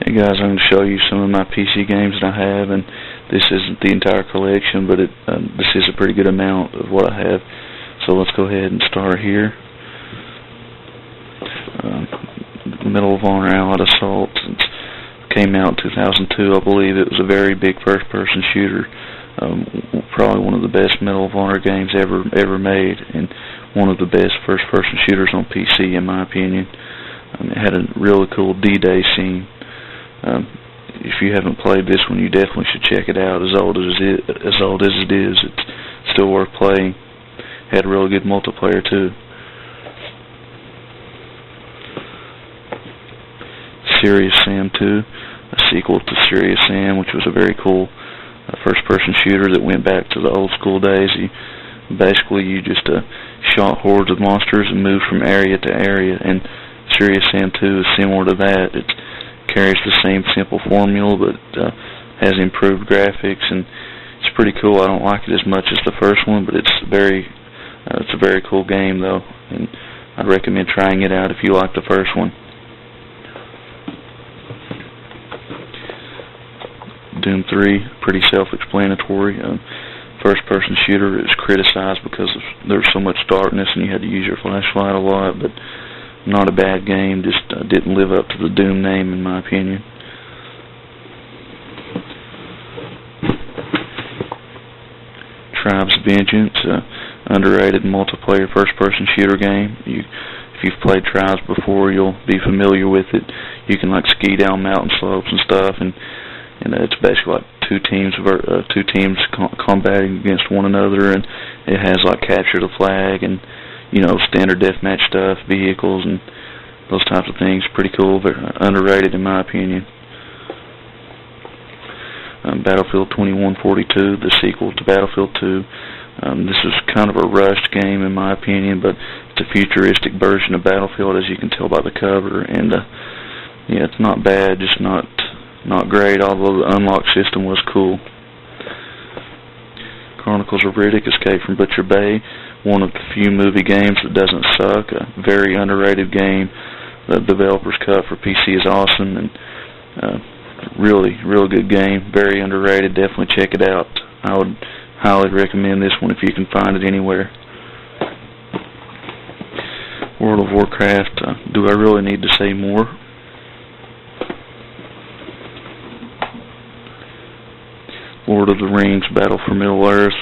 Hey guys, I'm going to show you some of my PC games that I have, and this isn't the entire collection, but this is a pretty good amount of what I have. So let's go ahead and start here. Medal of Honor Allied Assault. It came out in 2002, I believe. It was a very big first-person shooter. Probably one of the best Medal of Honor games ever made, and one of the best first-person shooters on PC, in my opinion. It had a really cool D-Day scene. If you haven't played this one, you definitely should check it out. As old as it is, it's still worth playing. Had really good multiplayer too. Serious Sam 2, a sequel to Serious Sam, which was a very cool first-person shooter that went back to the old school days. You just shot hordes of monsters and moved from area to area, and Serious Sam 2 is similar to that. It carries the same simple formula, but has improved graphics, and it's pretty cool. I don't like it as much as the first one, but it's a very cool game though, and I'd recommend trying it out if you like the first one. Doom 3, pretty self-explanatory. First-person shooter is criticized because there's so much darkness and you had to use your flashlight a lot, but not a bad game, just didn't live up to the Doom name in my opinion. Tribes of Vengeance, underrated multiplayer first-person shooter game. If you've played Tribes before, you'll be familiar with it. You can ski down mountain slopes and stuff, and it's basically like two teams combating against one another, and it has capture the flag and standard deathmatch stuff, vehicles, and those types of things. Pretty cool, but underrated in my opinion. Battlefield 2142, the sequel to Battlefield 2. This is kind of a rushed game in my opinion, but it's a futuristic version of Battlefield, as you can tell by the cover, and yeah, it's not bad, just not great, although the unlock system was cool. Chronicles of Riddick, Escape from Butcher Bay, one of the few movie games that doesn't suck, a very underrated game. The developer's cut for PC is awesome, and really good game, very underrated. Definitely check it out. I would highly recommend this one if you can find it anywhere. World of Warcraft, do I really need to say more? Lord of the Rings, Battle for Middle-earth,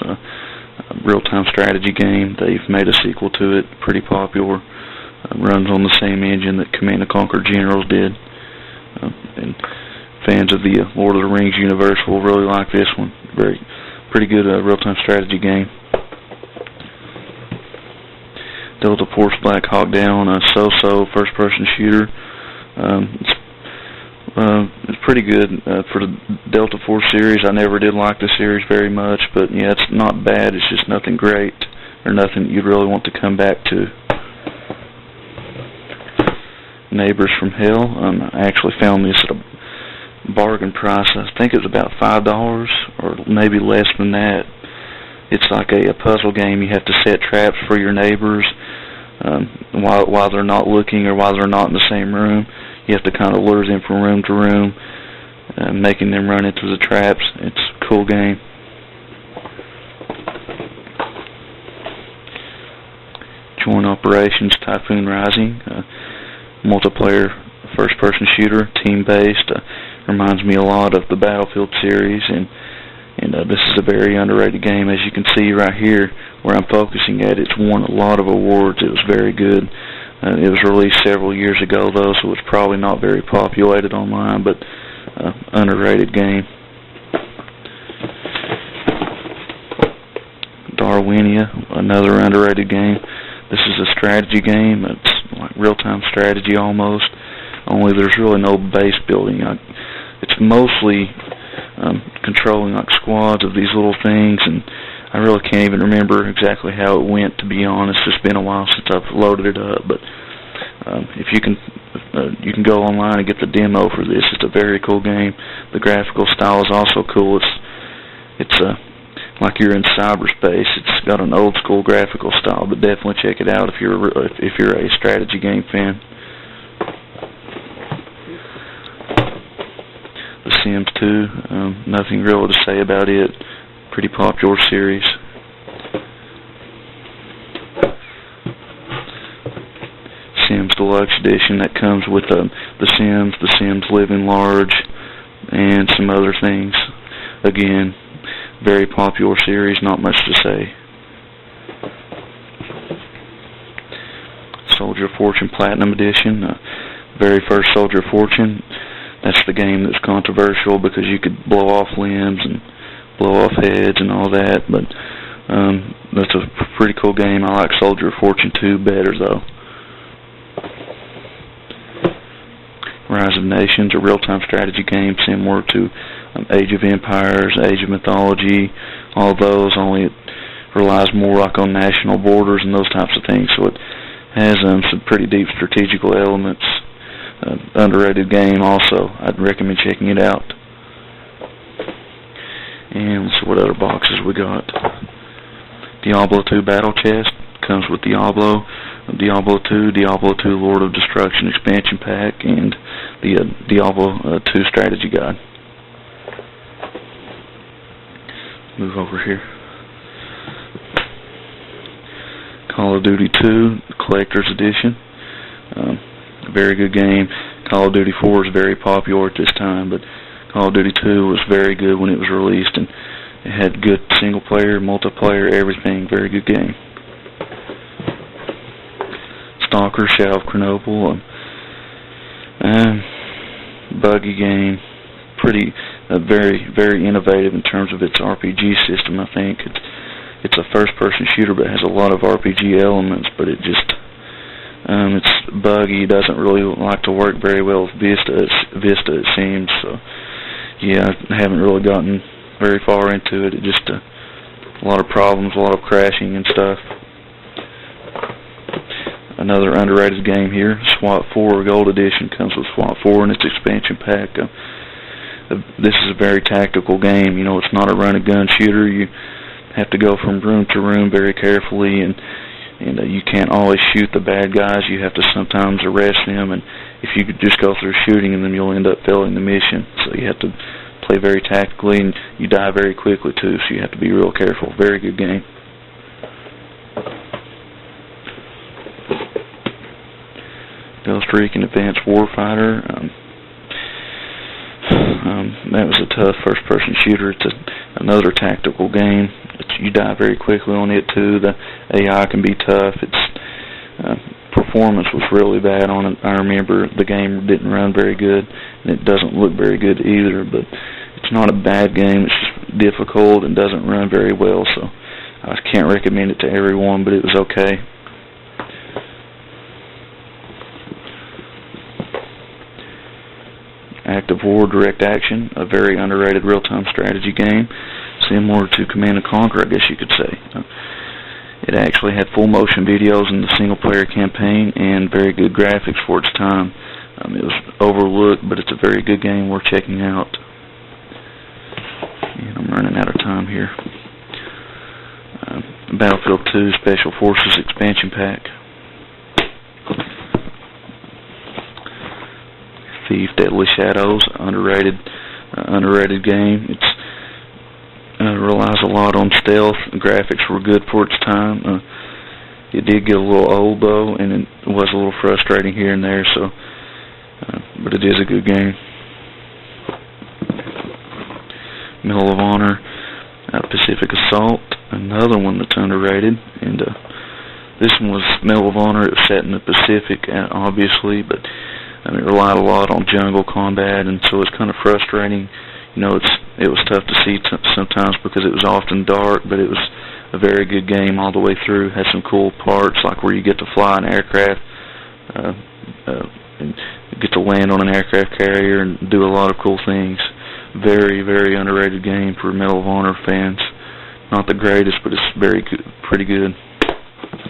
real-time strategy game. They've made a sequel to it, pretty popular. Runs on the same engine that Command & Conquer Generals did. And fans of the Lord of the Rings universe will really like this one. Pretty good real-time strategy game. Delta Force Black Hawk Down, a so-so first-person shooter. It's pretty good for the Delta Force series. I never did like the series very much, but yeah, it's not bad. It's just nothing great, or nothing you'd really want to come back to. Neighbors from Hell. I actually found this at a bargain price. I think it was about $5, or maybe less than that. It's like a puzzle game. You have to set traps for your neighbors while they're not looking, or while they're not in the same room. You have to kind of lure them from room to room, making them run into the traps. It's a cool game. Joint Operations, Typhoon Rising, multiplayer first-person shooter, team-based. Reminds me a lot of the Battlefield series, and this is a very underrated game. As you can see right here, where I'm focusing at, it's won a lot of awards. It was very good. It was released several years ago, though, so it's probably not very populated online, but underrated game. Darwinia, another underrated game. This is a strategy game. It's like real-time strategy almost, only there's really no base building. It's mostly controlling squads of these little things, and I really can't even remember exactly how it went, to be honest. It's been a while since I've loaded it up, but if you can go online and get the demo for this. It's a very cool game. The graphical style is also cool. It's like you're in cyberspace. It's got an old school graphical style, but definitely check it out if you're a strategy game fan. Sims 2. Nothing really to say about it. Pretty popular series. Sims Deluxe Edition that comes with the Sims Living Large, and some other things. Again, very popular series, not much to say. Soldier of Fortune Platinum Edition, very first Soldier of Fortune. That's the game that's controversial because you could blow off limbs and blow off heads and all that, but that's a pretty cool game. I like Soldier of Fortune 2 better though. Rise of Nations, a real-time strategy game similar to Age of Empires, Age of Mythology, all those, only it relies more like on national borders and those types of things, so it has some pretty deep strategical elements. Underrated game also. I'd recommend checking it out. And let's see what other boxes we got. Diablo 2 Battle Chest comes with Diablo 2, Diablo 2 Lord of Destruction expansion pack, and the Diablo 2 strategy guide. Move over here. Call of Duty 2 Collector's Edition. Very good game. Call of Duty 4 is very popular at this time, but Call of Duty 2 was very good when it was released, and it had good single player, multiplayer, everything. Very good game. Stalker, Shadow of Chernobyl, buggy game, very innovative in terms of its RPG system. I think it's a first-person shooter, but it has a lot of RPG elements. But it just it's buggy. Doesn't really like to work very well with Vista. It seems. So yeah, I haven't really gotten very far into it. It just a lot of problems, a lot of crashing and stuff. Another underrated game here, SWAT 4 Gold Edition, comes with SWAT 4 and its expansion pack. This is a very tactical game. You know, it's not a run-and-gun shooter. You have to go from room to room very carefully, and you can't always shoot the bad guys. You have to sometimes arrest them, and if you could just go through shooting them, you'll end up failing the mission. So you have to play very tactically, and you die very quickly too, so you have to be real careful. Very good game. Ghost Recon Advanced Warfighter. That was a tough first-person shooter. It's another tactical game. You die very quickly on it too. The AI can be tough. Its performance was really bad on it. I remember the game didn't run very good, and it doesn't look very good either. But it's not a bad game. It's just difficult and doesn't run very well. So I can't recommend it to everyone, but it was okay. Active War Direct Action, a very underrated real-time strategy game, similar to Command & Conquer, I guess you could say. It actually had full motion videos in the single-player campaign and very good graphics for its time. It was overlooked, but it's a very good game worth checking out. And I'm running out of time here. Battlefield 2 Special Forces expansion pack. Thief Deadly Shadows, underrated game. It relies a lot on stealth. The graphics were good for its time. It did get a little old though, and it was a little frustrating here and there. So, but it is a good game. Medal of Honor, Pacific Assault, another one that's underrated, and this one was Medal of Honor. It was set in the Pacific, obviously, but it relied a lot on jungle combat, and so it's kind of frustrating. You know, it was tough to see sometimes because it was often dark, but it was a very good game all the way through. Had some cool parts, like where you get to fly an aircraft, and get to land on an aircraft carrier and do a lot of cool things. Very, very underrated game for Medal of Honor fans. Not the greatest, but it's very good, pretty good.